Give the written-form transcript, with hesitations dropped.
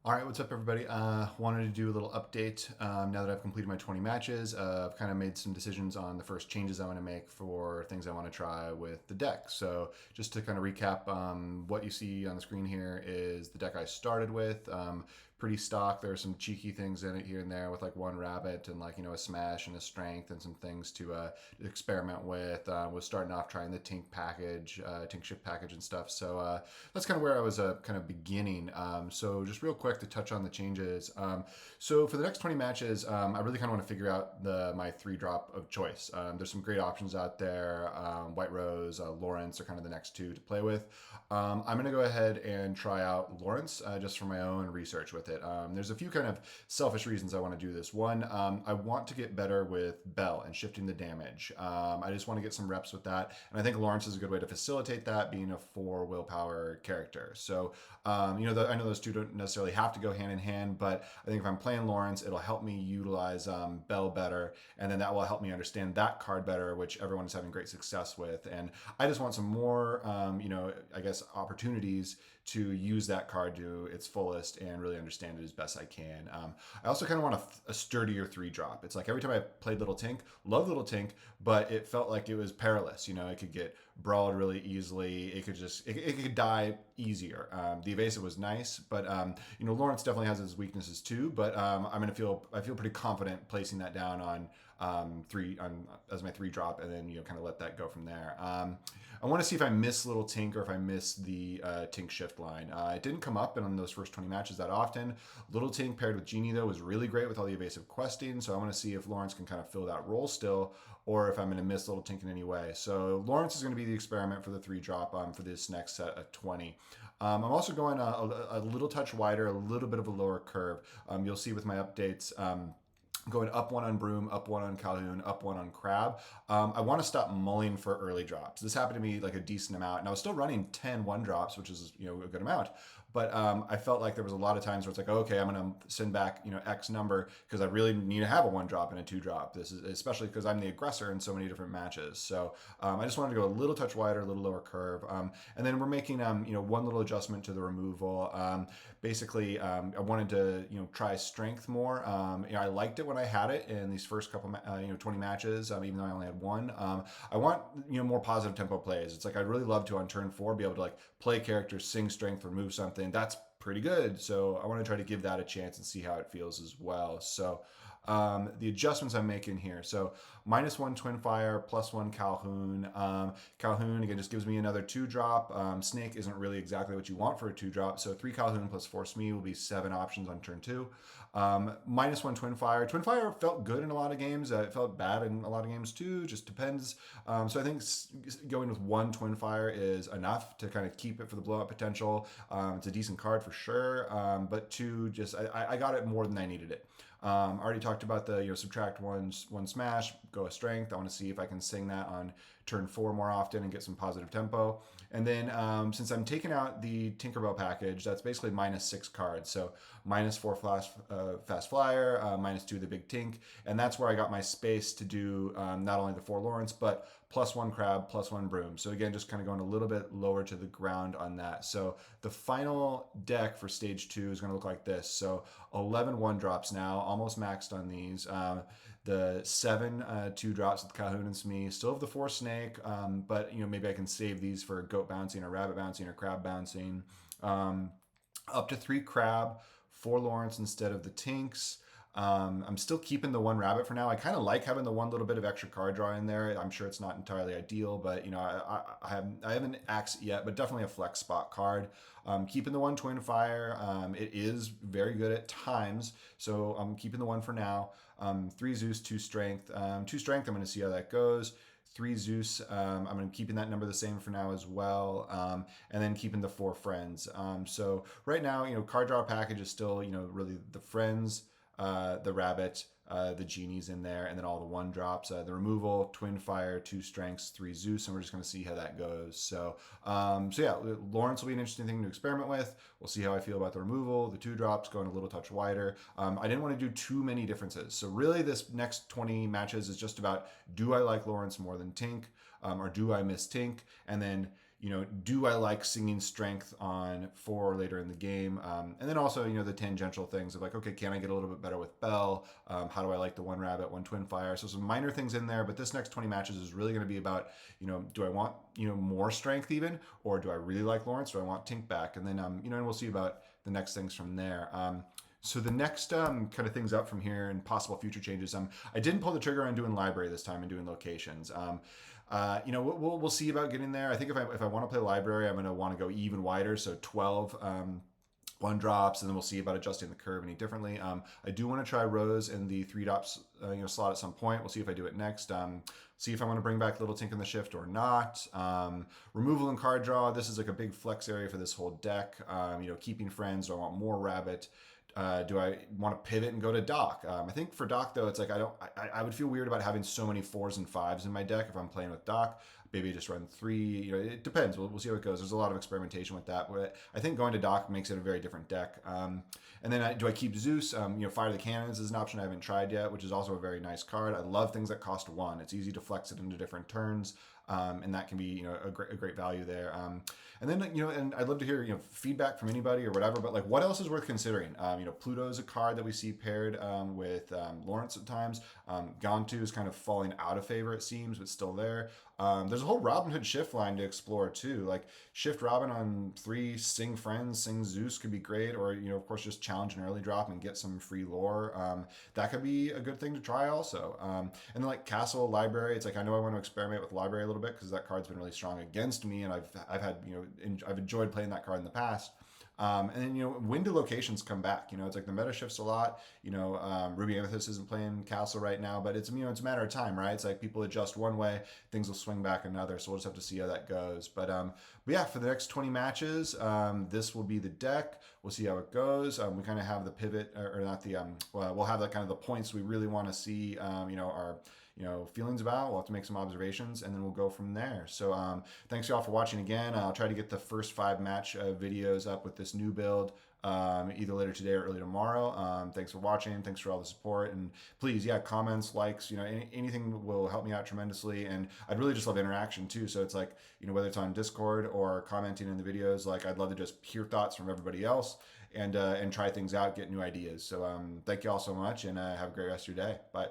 All right, what's up, everybody? Wanted to do a little update now that I've completed my 20 matches. I've kind of made some decisions on the first changes I want to make for things I want to try with the deck. So, just to kind of recap, what you see on the screen here is the deck I started with. Pretty stock. There are some cheeky things in it here and there with like one rabbit and like, a smash and a strength and some things to experiment with. Was starting off trying the Tink package, Tink shift package and stuff. So, that's kind of where I was kind of beginning. So just real quick to touch on the changes. So for the next 20 matches, I really kind of want to figure out my 3-drop of choice. There's some great options out there. White Rose, Lawrence are kind of the next two to play with. I'm going to go ahead and try out Lawrence just for my own research with it. There's a few kind of selfish reasons I want to do this. One, I want to get better with Bell and shifting the damage. I just want to get some reps with that. And I think Lawrence is a good way to facilitate that, being a 4 willpower character. So, I know those two don't necessarily have to go hand in hand, but I think if I'm playing Lawrence, it'll help me utilize Bell better, and then that will help me understand that card better, which everyone is having great success with. And I just want some more, I guess, opportunities to use that card to its fullest and really understand it as best I can. I also kind of want a sturdier 3-drop. It's like every time I played Little Tink, love Little Tink, but it felt like it was perilous. It could get brawled really easily. It could die easier. The evasive was nice, but Lawrence definitely has his weaknesses too. But I feel pretty confident placing that down on as my 3-drop, and then kind of let that go from there. I want to see if I miss Little Tink or if I miss the Tink shift line. It didn't come up in those first 20 matches that often. Little Tink paired with Genie though was really great with all the evasive questing, so I want to see if Lawrence can kind of fill that role still, or if I'm going to miss Little Tink in any way. So Lawrence is going to be the experiment for the 3-drop for this next set of 20. I'm also going a little touch wider, a little bit of a lower curve. You'll see with my updates. Going up 1 on Broom, up 1 on Calhoun, up 1 on Crab. I want to stop mulling for early drops. This happened to me like a decent amount, and I was still running 10 1-drops, which is a good amount. But I felt like there was a lot of times where it's like, okay, I'm going to send back X number because I really need to have a 1-drop and a 2-drop. This is especially because I'm the aggressor in so many different matches. So I just wanted to go a little touch wider, a little lower curve, and then we're making one little adjustment to the removal. Basically, I wanted to try strength more. I liked it when I had it in these first couple 20 matches, even though I only had one. I want more positive tempo plays. It's like I'd really love to on turn 4 be able to like play characters, sing strength, remove something. That's pretty good. So I want to try to give that a chance and see how it feels as well. So the adjustments I'm making here. So -1 Twin Fire, +1 Calhoun. Calhoun, again, just gives me another 2-drop. Snake isn't really exactly what you want for a 2-drop. So 3 Calhoun plus 4 Smee will be 7 options on turn 2. -1 Twin Fire. Twin Fire felt good in a lot of games. It felt bad in a lot of games too. Just depends. So I think going with 1 Twin Fire is enough to kind of keep it for the blowout potential. It's a decent card for sure. But 2, just I got it more than I needed it. Already talked about the subtract one smash, go a strength. I want to see if I can sing that on turn 4 more often and get some positive tempo. And then since I'm taking out the Tinkerbell package, that's basically -6 cards. So -4 fast flyer, -2 the big Tink, and that's where I got my space to do not only the 4 Lawrence, but +1 Crab, +1 Broom. So again, just kind of going a little bit lower to the ground on that. So the final deck for stage 2 is going to look like this. So 11 1-drops now, almost maxed on these. The 7 2-drops with Calhoun and Smee. Still have the 4 Snake, but maybe I can save these for Goat bouncing or Rabbit bouncing or Crab bouncing. Up to 3 Crab, 4 Lawrence instead of the Tinks. I'm still keeping the 1 Rabbit for now. I kind of like having the one little bit of extra card draw in there. I'm sure it's not entirely ideal, but I haven't axed it yet, but definitely a flex spot card. Keeping the 1 Twin Fire. It is very good at times, so I'm keeping the 1 for now. 3 Zeus, 2 Strength. 2 Strength, I'm going to see how that goes. 3 Zeus, I'm going to keeping that number the same for now as well, and then keeping the 4 Friends. So right now, card draw package is still, really the Friends, the Rabbit, the Genie's in there, and then all the 1-drops. The removal, Twin Fire, 2 Strengths, 3 Zeus, and we're just going to see how that goes. So yeah, Lawrence will be an interesting thing to experiment with. We'll see how I feel about the removal, the 2-drops, going a little touch wider. I didn't want to do too many differences. So really this next 20 matches is just about, do I like Lawrence more than Tink, or do I miss Tink? And then do I like singing strength on 4 later in the game? And then also, the tangential things of like, okay, can I get a little bit better with Bell? How do I like the one rabbit, one twin fire? So some minor things in there, but this next 20 matches is really going to be about, do I want, more strength even, or do I really like Lawrence? Do I want Tink back? And then, and we'll see about the next things from there. So the next kind of things up from here and possible future changes. I didn't pull the trigger on doing library this time and doing locations. We'll see about getting there. I think if I want to play library, I'm going to want to go even wider, so 12 one drops, and then we'll see about adjusting the curve any differently. I do want to try Rose in the 3 drops slot at some point. We'll see if I do it next. See if I want to bring back Little Tink in the shift or not. Removal and card draw. This is like a big flex area for this whole deck. Keeping friends. Do I want more rabbit? Do I want to pivot and go to Doc? I think for Doc though, it's like I would feel weird about having so many 4s and 5s in my deck if I'm playing with Doc. Maybe just run 3. It depends. We'll see how it goes. There's a lot of experimentation with that, but I think going to Doc makes it a very different deck. And then do I keep Zeus? Fire the Cannons is an option I haven't tried yet, which is also a very nice card. I love things that cost 1. It's easy to flex it into different turns. And that can be, a great value there. And then, and I'd love to hear, feedback from anybody or whatever, but like what else is worth considering? Pluto is a card that we see paired with Lawrence at times. Gantu is kind of falling out of favor, it seems, but still there. There's a whole Robin Hood shift line to explore too. Like shift Robin on 3, sing friends, sing Zeus could be great, or of course just challenge an early drop and get some free lore. That could be a good thing to try also. And then like Castle Library, it's like I know I want to experiment with Library a little bit because that card's been really strong against me, and I've had I've enjoyed playing that card in the past. And then, when do locations come back? It's like the meta shifts a lot. Ruby Amethyst isn't playing Castle right now, but it's, it's a matter of time, right? It's like people adjust one way, things will swing back another. So we'll just have to see how that goes. But yeah, for the next 20 matches, this will be the deck. We'll see how it goes. We kind of have the pivot, or not the, we'll have that kind of the points we really want to see, our feelings about. We'll have to make some observations, and then we'll go from there. So thanks y'all for watching again. I'll try to get the first 5 match videos up with this new build either later today or early tomorrow. Thanks for watching. Thanks for all the support, and please, comments, likes, anything will help me out tremendously. And I'd really just love interaction too. So it's like, whether it's on Discord or commenting in the videos, like I'd love to just hear thoughts from everybody else and try things out, get new ideas. So thank you all so much, and have a great rest of your day. Bye.